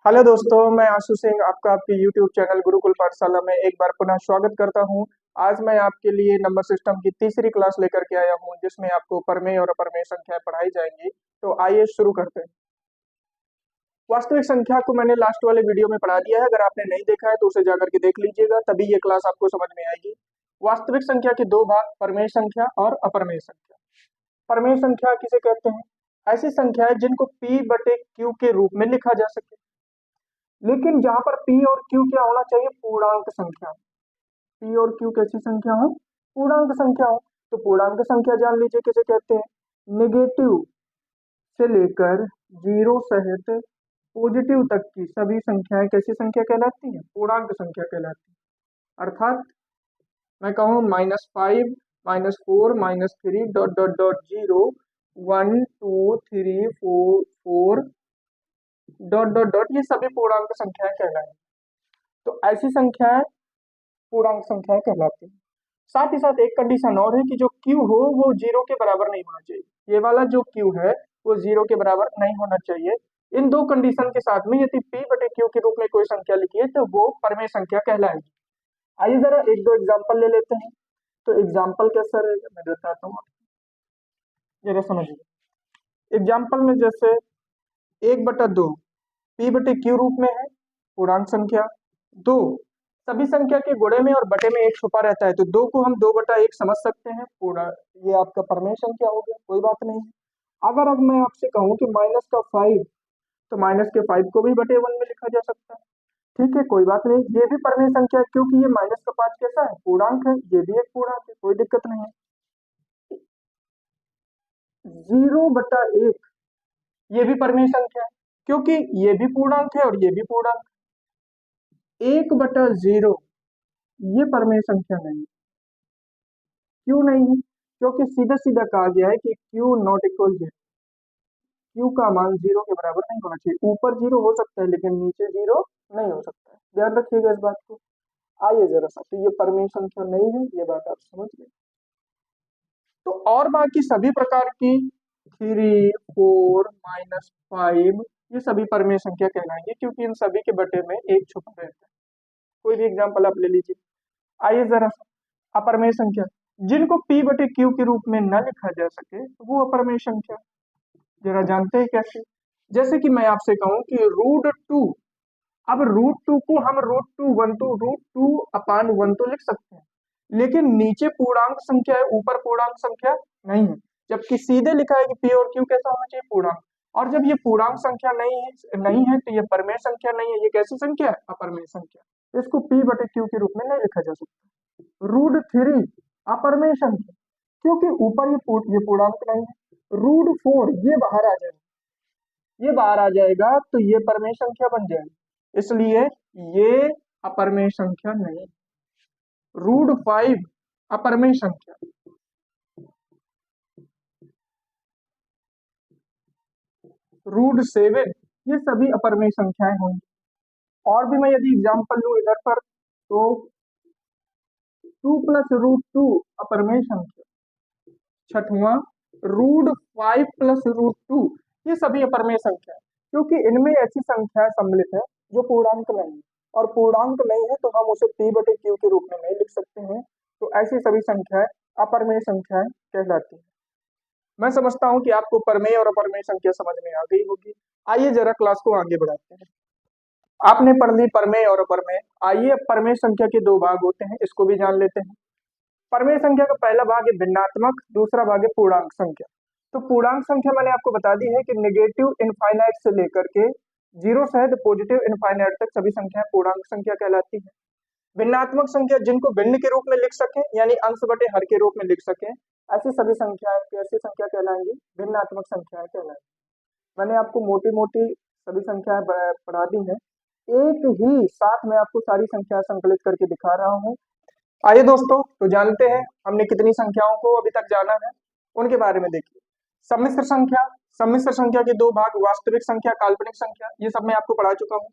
Hello दोस्तों, मैं आशु सिंह आपका आपके YouTube चैनल गुरुकुल पाठशाला में एक बार पुनः स्वागत करता हूं। आज मैं आपके लिए नंबर सिस्टम की तीसरी क्लास लेकर के आया हूं, जिसमें आपको प्रमेय और अप्रमेय संख्याएं पढ़ाई जाएंगी। तो आइए शुरू करते हैं। वास्तविक संख्या को मैंने लास्ट वाले वीडियो में पढ़ा दिया है। अगर आपने नहीं देखा है तो उसे जाकर के देख लीजिएगा, तभी ये क्लास आपको समझ में आएगी। वास्तविक संख्या के दो भाग, प्रमेय संख्या और अप्रमेय संख्या। प्रमेय संख्या किसे कहते हैं? ऐसी संख्या है जिनको P/Q के रूप में लिखा जा सके, लेकिन जहां पर P और Q क्या होना चाहिए? पूर्णांक संख्या। P और Q कैसी संख्या हो? पूर्णांक संख्या हो। तो पूर्णांक संख्या जान लीजिए किसे कहते हैं। नेगेटिव से लेकर जीरो सहित पॉजिटिव तक की सभी संख्याएं कैसी संख्या कहलाती हैं? पूर्णांक संख्या कहलाती है। अर्थात मैं कहूँ -5, -4, -3 dot dot dot 0 1 2 3 4 4 dot dot dot, ये सभी पूर्णांक संख्याएं कहलाएंगी। तो ऐसी संख्याएं पूर्णांक संख्याएं कहलाती हैं। साथ ही साथ एक कंडीशन और है कि जो Q हो वो जीरो के बराबर नहीं होना चाहिए। ये वाला जो Q है वो जीरो के बराबर नहीं होना चाहिए। इन दो कंडीशन के साथ में यदि P/Q के रूप में कोई संख्या लिखी है तो वो प्रमेय संख्या कहलाएगी। आइए जरा एक दो एग्जाम्पल ले लेते हैं। तो एग्जाम्पल कैसा रहेगा मैं बताता हूँ, जरा समझिए। एग्जाम्पल में जैसे 1/2 P/Q रूप में है, पूर्णांक संख्या। दो, सभी संख्या के गुणे में और बटे में एक छुपा रहता है, तो दो को हम 2/1 समझ सकते हैं पूरा। ये आपका प्रमेय संख्या हो गया, कोई बात नहीं है। अगर अब मैं आपसे कहूं कि -5, तो -5 को भी बटे 1 में लिखा जा सकता है। ठीक है, कोई बात नहीं, ये भी प्रमेय संख्या है, क्योंकि ये -5 कैसा है? पूर्णांक है, ये भी एक पूर्णांक है, कोई दिक्कत नहीं है। 0/1 ये भी प्रमेय संख्या है, क्योंकि ये भी पूर्णांक है और ये भी पूर्णांक। 1/0 ये प्रमेय संख्या नहीं है। क्यों नहीं है? क्योंकि सीधा सीधा कहा गया है कि Q नॉट इक्वल 0। Q का मान 0 के बराबर नहीं होना चाहिए। ऊपर 0 हो सकता है लेकिन नीचे 0 नहीं हो सकता है। ध्यान रखिएगा इस बात को। आइए जरा सा, तो ये प्रमेय संख्या नहीं है, ये बात आप समझ गए। तो और बाकी सभी प्रकार की 3, 4, -5 ये सभी प्रमेय संख्या कहलाएंगे, क्योंकि इन सभी के बटे में एक छुपा रहता है। कोई भी एग्जाम्पल आप ले लीजिए। आइए जरा अप्रमेय संख्या, जिनको P/Q के रूप में न लिखा जा सके वो अप्रमेय संख्या। जरा जानते हैं कैसे? जैसे कि मैं आपसे कहूं कि √2, अब √2 को हम √2 तो लिख सकते हैं, लेकिन नीचे पूर्णांक संख्या है, ऊपर पूर्णांक संख्या नहीं है। जबकि सीधे लिखा है कि P और Q कैसा होना चाहिए? पूर्णांक। और जब ये पूर्णांक संख्या नहीं है तो ये प्रमेय संख्या नहीं है। ये कैसी संख्या है? अप्रमेय संख्या। इसको P/Q के रूप में नहीं लिखा जा सकता। √3 अप्रमेय संख्या, क्योंकि ऊपर ये पूर्णांक नहीं है। √4 ये बाहर आ जाएगा, ये बाहर आ जाएगा तो ये प्रमेय संख्या बन जाएगी, इसलिए ये अप्रमेय संख्या नहीं। √5 अप्रमेय संख्या। √7 ये सभी अप्रमेय संख्याएं होंगी। और भी मैं यदि एग्जाम्पल लूं इधर पर, तो 2 + √2 अप्रमेय संख्या। छठवां, √5 + √2 ये सभी अप्रमेय संख्या, क्योंकि इनमें ऐसी संख्याएं सम्मिलित है जो पूर्णांक नहीं है, और पूर्णांक नहीं है तो हम उसे P/Q के रूप में नहीं लिख सकते हैं। तो ऐसी सभी संख्याएं अप्रमेय संख्याएं कहलाती हैं। मैं समझता हूं कि आपको प्रमेय और अप्रमेय संख्या समझ में आ गई होगी। आइए जरा क्लास को आगे बढ़ाते हैं। आपने पढ़ ली प्रमेय और अप्रमेय। आइए अब प्रमेय संख्या के दो भाग होते हैं, इसको भी जान लेते हैं। प्रमेय संख्या का पहला भाग है भिन्नात्मक, दूसरा भाग है पूर्णांक संख्या। तो पूर्णांक संख्या मैंने आपको बता दी है कि नेगेटिव इनफाइनाइट से लेकर के जीरो सहित पॉजिटिव इनफाइनाइट तक सभी संख्याएं पूर्णांक संख्या कहलाती है। भिन्नात्मक संख्या, जिनको भिन्न के रूप में लिख सके, यानी अंश बटे हर के रूप में लिख सके, ऐसी सभी संख्याएं कैसी संख्या कहलाएंगी? भिन्नात्मक संख्याएं कहलाएंगी। मैंने आपको मोटी मोटी सभी संख्याएं पढ़ा दी हैं, एक ही साथ में आपको सारी संख्याएं संकलित करके दिखा रहा हूं। आइए दोस्तों, तो जानते हैं हमने कितनी संख्याओं को अभी तक जाना है, उनके बारे में देखिए। सम्मिश्र संख्या, सम्मिश्र संख्या के दो भाग, वास्तविक संख्या, काल्पनिक संख्या, ये सब मैं आपको पढ़ा चुका हूँ।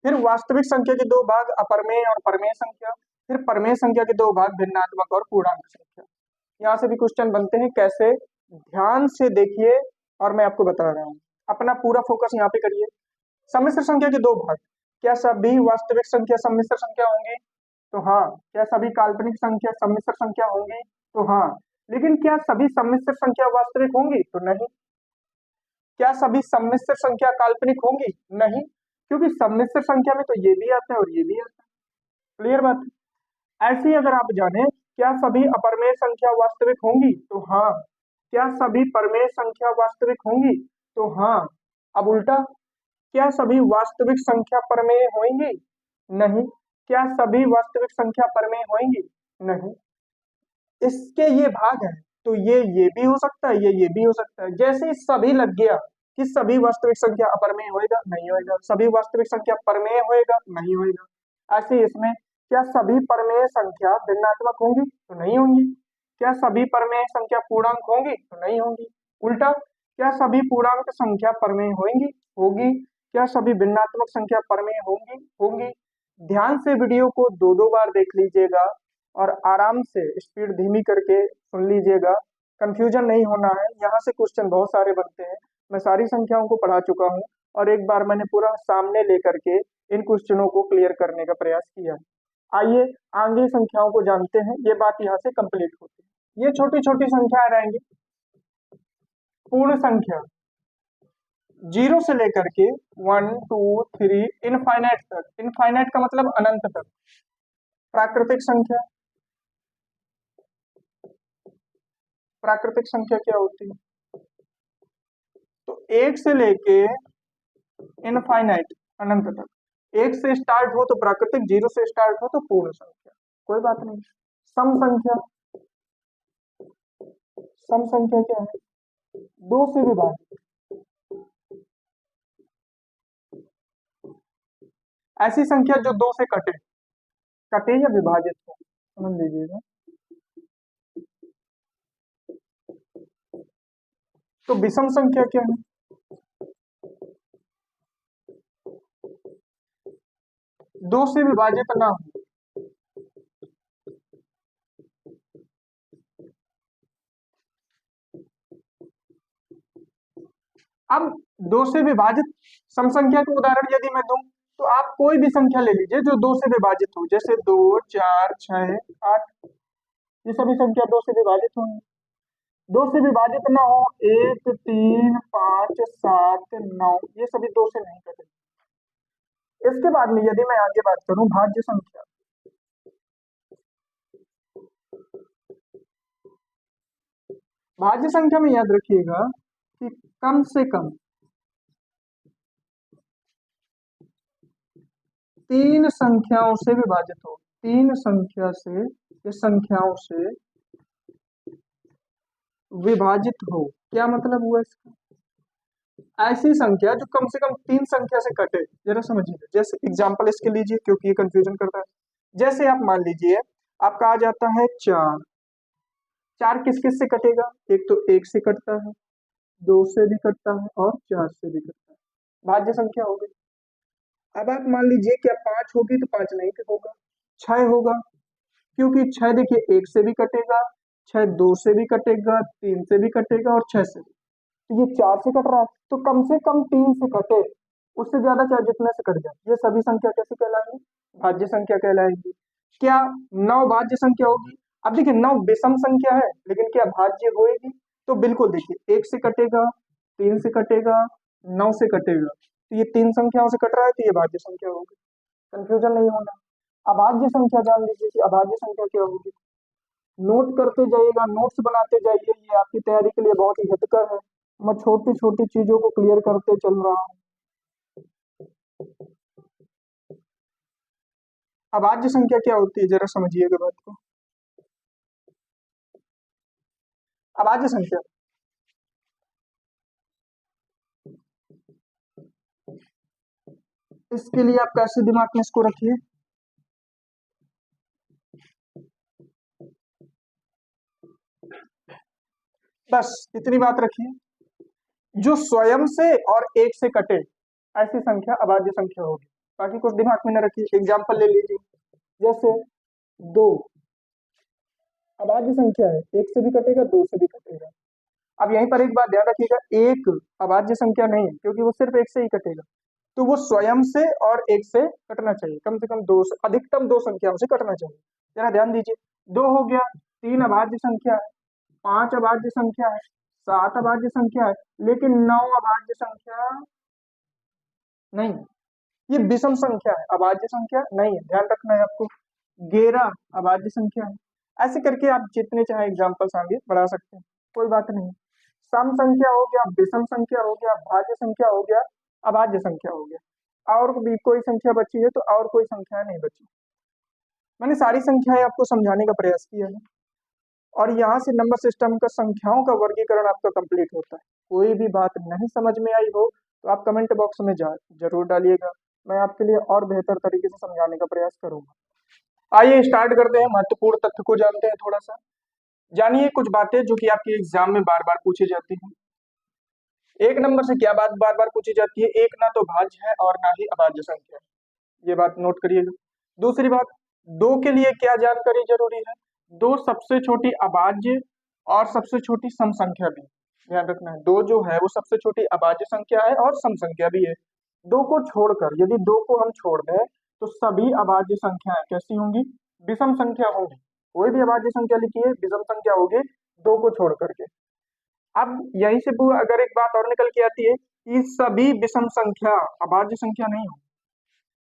फिर वास्तविक संख्या के दो भाग, अप्रमेय और प्रमेय संख्या। फिर प्रमेय संख्या के दो भाग, भिन्नात्मक और पूर्णांक संख्या। यहाँ से भी क्वेश्चन बनते हैं, कैसे? ध्यान से देखिए और मैं आपको बता रहा हूँ। अपना पूरा फोकस यहाँ पे करिए। सम्मिश्र संख्या के दो भाग, क्या सभी वास्तविक संख्या सम्मिश्र संख्या होंगी? तो हाँ। क्या सभी काल्पनिक संख्या सम्मिश्र संख्या होंगी? तो हाँ। लेकिन क्या सभी सम्मिश्र संख्या वास्तविक होंगी? तो नहीं। क्या सभी सम्मिश्र संख्या काल्पनिक होंगी? नहीं, क्योंकि सम्मिश्र संख्या में तो ये भी आता है और ये भी आता है। क्लियर बात है? ऐसे ही अगर आप जाने, क्या सभी अपरमेय संख्या वास्तविक होंगी? तो हाँ। क्या सभी परमेय संख्या वास्तविक होंगी? तो हाँ। अब उल्टा, क्या सभी वास्तविक संख्या परमेय होंगी? नहीं। क्या सभी वास्तविक संख्या परमेय होंगी? नहीं। इसके ये भाग हैं, तो ये भी हो सकता है, ये भी हो सकता है। जैसे ही सभी लग गया कि सभी वास्तविक संख्या अपरमेय होएगा? नहीं होएगा। सभी वास्तविक संख्या परमेय होएगा? नहीं होएगा। ऐसे ही इसमें, क्या सभी परमेय संख्या भिन्नात्मक होंगी? तो नहीं होंगी। क्या सभी परमेय संख्या पूर्णांक होंगी? तो नहीं होंगी। उल्टा, क्या सभी पूर्णांक संख्या परमेय होंगी? होगी। क्या सभी भिन्नात्मक संख्या परमेय होंगी? होंगी। ध्यान से वीडियो को दो दो बार देख लीजिएगा और आराम से स्पीड धीमी करके सुन लीजिएगा। कंफ्यूजन नहीं होना है, यहाँ से क्वेश्चन बहुत सारे बनते हैं। मैं सारी संख्याओं को पढ़ा चुका हूँ और एक बार मैंने पूरा सामने लेकर के इन क्वेश्चनों को क्लियर करने का प्रयास किया। आइए आगे संख्याओं को जानते हैं, ये बात यहाँ से कंप्लीट होती है। ये छोटी छोटी संख्याएं रहेंगी। पूर्ण संख्या, जीरो से लेकर के 1 2 3 इनफाइनाइट तक। इनफाइनाइट का मतलब अनंत तक। प्राकृतिक संख्या, प्राकृतिक संख्या क्या होती है? तो एक से लेके इनफाइनाइट, अनंत तक। एक से स्टार्ट हो तो प्राकृतिक, जीरो से स्टार्ट हो तो पूर्ण संख्या। कोई बात नहीं। सम संख्या, सम संख्या क्या है? दो से विभाजित। ऐसी संख्या जो दो से कटे, कटे या विभाजित हो, समझ लीजिएगा। तो विषम संख्या क्या है? दो से विभाजित ना हो। अब दो से विभाजित सम संख्या का उदाहरण यदि मैं दूं, तो आप कोई भी संख्या ले लीजिए जो दो से विभाजित हो, जैसे 2 4 6 8, ये सभी संख्या दो से विभाजित होंगी। दो से विभाजित ना हो 1 3 5 7 9, ये सभी दो से नहीं कटेंगे। इसके बाद में यदि मैं आगे बात करूं भाज्य संख्या, भाज्य संख्या में याद रखिएगा कि कम से कम तीन संख्याओं से विभाजित हो। तीन संख्या से या संख्याओं से विभाजित हो। क्या मतलब हुआ इसका? ऐसी संख्या जो कम से कम तीन संख्या से कटे। जरा समझिए, जैसे एग्जांपल इसके लीजिए क्योंकि ये कंफ्यूजन करता है। जैसे आप मान लीजिए आपका आ जाता है 4। 4 किस किस से कटेगा? एक तो एक से कटता है, दो से भी कटता है और 4 से भी कटता है। भाज्य संख्या हो गई। अब आप मान लीजिए क्या 5 होगी तो 5 नहीं होगा, 6 होगा, क्योंकि 6 देखिए एक से भी कटेगा, 6 दो से भी कटेगा, 3 से भी कटेगा और 6 से भी। तो ये 4 से कट रहा है, तो कम से कम 3 से कटे, उससे ज्यादा चाहे जितने से कट जाए, ये सभी संख्या कैसी कहलाएंगी? भाज्य संख्या कहलाएंगी। क्या 9 भाज्य संख्या होगी? अब देखिए 9 विषम संख्या है, लेकिन क्या भाज्य होएगी? तो बिल्कुल, देखिए एक से कटेगा, 3 से कटेगा, 9 से कटेगा, तो ये तीन संख्याओं से कट रहा है, तो ये भाज्य संख्या होगी। कंफ्यूजन नहीं होना। अभाज्य संख्या जान लीजिए कि अभाज्य संख्या क्या होगी। नोट करते जाइएगा, नोट्स बनाते जाइए, ये आपकी तैयारी के लिए बहुत ही हितकर है। मैं छोटी छोटी चीजों को क्लियर करते चल रहा हूँ। अभाज्य संख्या क्या होती है, जरा समझिएगा बात को। अभाज्य संख्या, इसके लिए आप कैसे दिमाग में इसको रखिए, बस इतनी बात रखिए, जो स्वयं से और एक से कटे, ऐसी संख्या अभाज्य संख्या होगी। बाकी कुछ दिमाग में न रखिए। एग्जाम्पल ले लीजिए, जैसे 2 अभाज्य संख्या है, एक से भी कटेगा, दो से भी कटेगा। अब यहीं पर एक बात ध्यान रखिएगा, एक अभाज्य संख्या नहीं है, क्योंकि वो सिर्फ एक से ही कटेगा। तो वो स्वयं से और एक से कटना चाहिए, कम से कम दो से, अधिकतम दो संख्याओं से कटना चाहिए। जरा ध्यान दीजिए, दो हो गया, तीन अभाज्य संख्या है, पांच अभाज्य संख्या है, सात अभाज्य संख्या है, लेकिन नौ अभाज्य संख्या नहीं। ये विषम संख्या है, अभाज्य संख्या नहीं है, ध्यान रखना है आपको। 11 अभाज्य संख्या है। ऐसे करके आप जितने चाहे एग्जाम्पल्स आगे बढ़ा सकते हैं, कोई बात नहीं। सम संख्या हो गया, विषम संख्या हो गया, भाज्य संख्या हो गया, अभाज्य संख्या हो गया, और भी कोई संख्या बची है तो और कोई संख्या नहीं बची। मैंने सारी संख्याएं आपको समझाने का प्रयास किया है, और यहाँ से नंबर सिस्टम का संख्याओं का वर्गीकरण आपका कंप्लीट होता है। कोई भी बात नहीं समझ में आई हो तो आप कमेंट बॉक्स में जरूर डालिएगा, मैं आपके लिए और बेहतर तरीके से समझाने का प्रयास करूंगा। आइए स्टार्ट करते हैं, महत्वपूर्ण तथ्य को जानते हैं थोड़ा सा। जानिए कुछ बातें जो कि आपके एग्जाम में बार बार पूछी जाती हैं। एक नंबर से क्या बात बार बार पूछी जाती है? एक ना तो भाज्य है और ना ही अभाज्य संख्या है, ये बात नोट करिएगा। दूसरी बात, दो के लिए क्या जानकारी जरूरी है? दो सबसे छोटी अभाज्य और सबसे छोटी सम संख्या भी, ध्यान रखना है। दो जो है वो सबसे छोटी अभाज्य संख्या है और सम संख्या भी है। दो को छोड़कर, यदि दो को हम छोड़ दें तो सभी अभाज्य संख्याएं कैसी होंगी? विषम संख्या होंगी। कोई भी अभाज्य संख्या लिखिए, विषम संख्या होगी दो को छोड़ करके। अब यहीं से अगर एक बात और निकल के आती है कि सभी विषम संख्या अभाज्य संख्या नहीं होगी,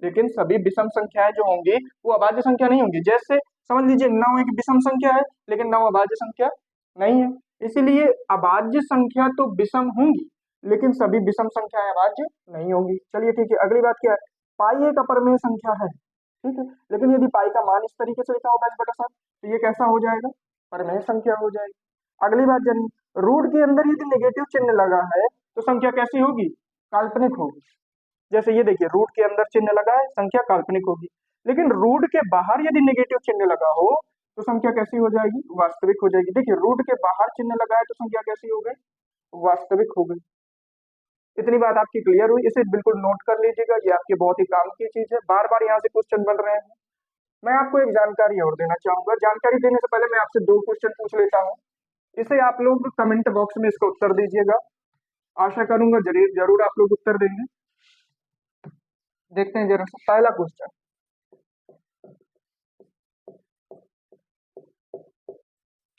लेकिन सभी विषम संख्याएं जो होंगी वो अभाज्य संख्या नहीं होंगी। जैसे समझ लीजिए 9 एक विषम संख्या है लेकिन 9 अभाज्य संख्या नहीं है, इसीलिए अभाज्य संख्या तो विषम होंगी लेकिन सभी विषम संख्याएं अभाज्य नहीं होंगी। चलिए ठीक है, अगली बात क्या है? पाई एक अपरिमेय संख्या है, ठीक है, लेकिन यदि पाई का मान इस तरीके से लिखा होगा 10/7 तो ये कैसा हो जाएगा? परिमेय संख्या हो जाएगी। अगली बात जानिए, रूट के अंदर यदि नेगेटिव चिन्ह लगा है तो संख्या कैसी होगी? काल्पनिक होगी। जैसे ये देखिए, रूट के अंदर चिन्ह लगा है, संख्या काल्पनिक होगी, लेकिन रूट के बाहर यदि नेगेटिव चिन्ह लगा हो तो संख्या कैसी हो जाएगी? वास्तविक हो जाएगी। देखिए, रूट के बाहर चिन्ह लगा है तो संख्या कैसी हो गई? वास्तविक हो गई। इतनी बात आपकी क्लियर हुई? इसे बिल्कुल नोट कर लीजिएगा, ये आपके बहुत ही काम की चीज है। बार बार यहाँ से क्वेश्चन बन रहे हैं। मैं आपको एक जानकारी और देना चाहूंगा। जानकारी देने से पहले मैं आपसे दो क्वेश्चन पूछ लेता हूँ, इसे आप लोग कमेंट बॉक्स में इसका उत्तर दीजिएगा। आशा करूंगा जरूर जरूर आप लोग उत्तर देंगे। देखते हैं जरा पहला क्वेश्चन,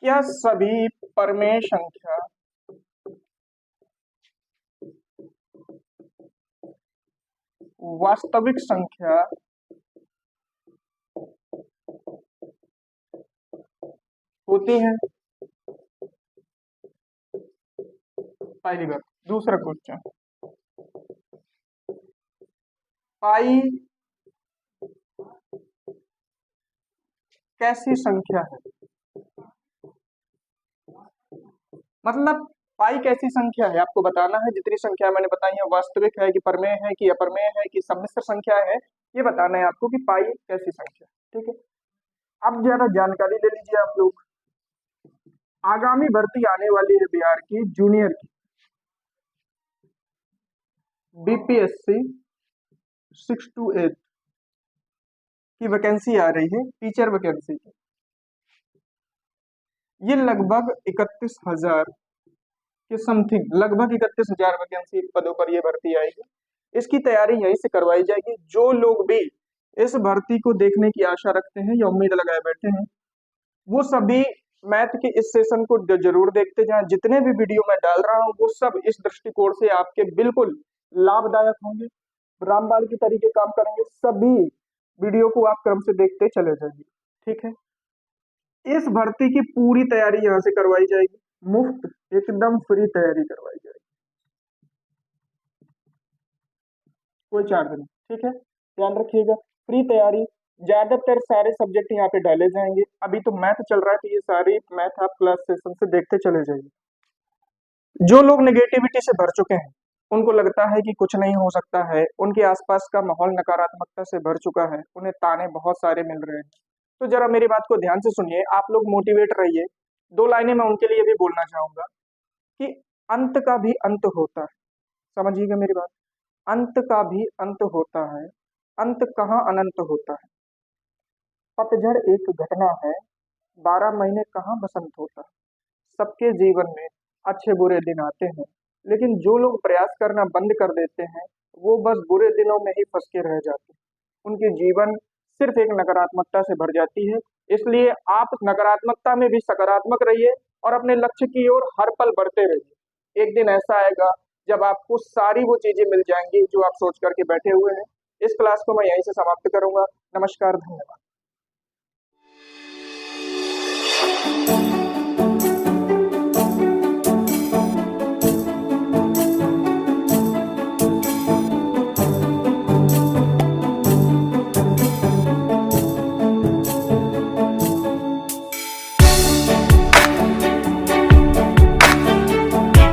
क्या सभी परमेय संख्या वास्तविक संख्या होती हैं? पहली बात। दूसरा क्वेश्चन, पाई कैसी संख्या है? मतलब पाई कैसी संख्या है आपको बताना है। जितनी संख्या मैंने बताई है वास्तविक है कि परमेय है कि अपरमेय है कि सम्मिश्र संख्या है, ये बताना है आपको कि पाई कैसी संख्या, ठीक है। अब जरा जानकारी ले लीजिए आप लोग। आगामी भर्ती आने वाली है बिहार की जूनियर की, बीपीएससी 6 to 8 की वैकेंसी आ रही है, टीचर वैकेंसी की। ये लगभग 31,000 के समथिंग, लगभग 31,000 वैकेंसी पदों पर ये भर्ती आएगी। इसकी तैयारी यहीं से करवाई जाएगी। जो लोग भी इस भर्ती को देखने की आशा रखते हैं या उम्मीद लगाए बैठे हैं, वो सभी मैथ के इस सेशन को जरूर देखते जाएं। जितने भी वीडियो मैं डाल रहा हूं वो सब इस दृष्टिकोण से आपके बिल्कुल लाभदायक होंगे, रामबाण की तरीके काम करेंगे। सभी वीडियो को आप क्रम से देखते चले जाइए, ठीक है। इस भर्ती की पूरी तैयारी यहाँ से करवाई जाएगी, मुफ्त एकदम फ्री तैयारी करवाई जाएगी, कोई चार्ज नहीं, ठीक है। ध्यान रखिएगा, फ्री तैयारी। ज्यादातर सारे सब्जेक्ट यहाँ पे डाले जाएंगे। अभी तो मैथ चल रहा है तो ये सारी मैथ आप क्लास सेशन से देखते चले जाइए। जो लोग नेगेटिविटी से भर चुके हैं, उनको लगता है कि कुछ नहीं हो सकता है, उनके आसपास का माहौल नकारात्मकता से भर चुका है, उन्हें ताने बहुत सारे मिल रहे हैं, तो जरा मेरी बात को ध्यान से सुनिए, आप लोग मोटिवेट रहिए। दो लाइनें मैं उनके लिए भी बोलना चाहूंगा कि अंत का भी अंत होता है। समझिएगा मेरी बात, अंत का भी अंत होता है, अंत कहाँ अनंत होता है। पतझड़ एक घटना है, 12 महीने कहाँ बसंत होता है। सबके जीवन में अच्छे बुरे दिन आते हैं, लेकिन जो लोग प्रयास करना बंद कर देते हैं वो बस बुरे दिनों में ही फंस के रह जाते हैं। उनकी जीवन सिर्फ एक नकारात्मकता से भर जाती है। इसलिए आप नकारात्मकता में भी सकारात्मक रहिए और अपने लक्ष्य की ओर हर पल बढ़ते रहिए। एक दिन ऐसा आएगा जब आपको सारी वो चीजें मिल जाएंगी जो आप सोच करके बैठे हुए हैं। इस क्लास को मैं यहीं से समाप्त करूंगा। नमस्कार, धन्यवाद।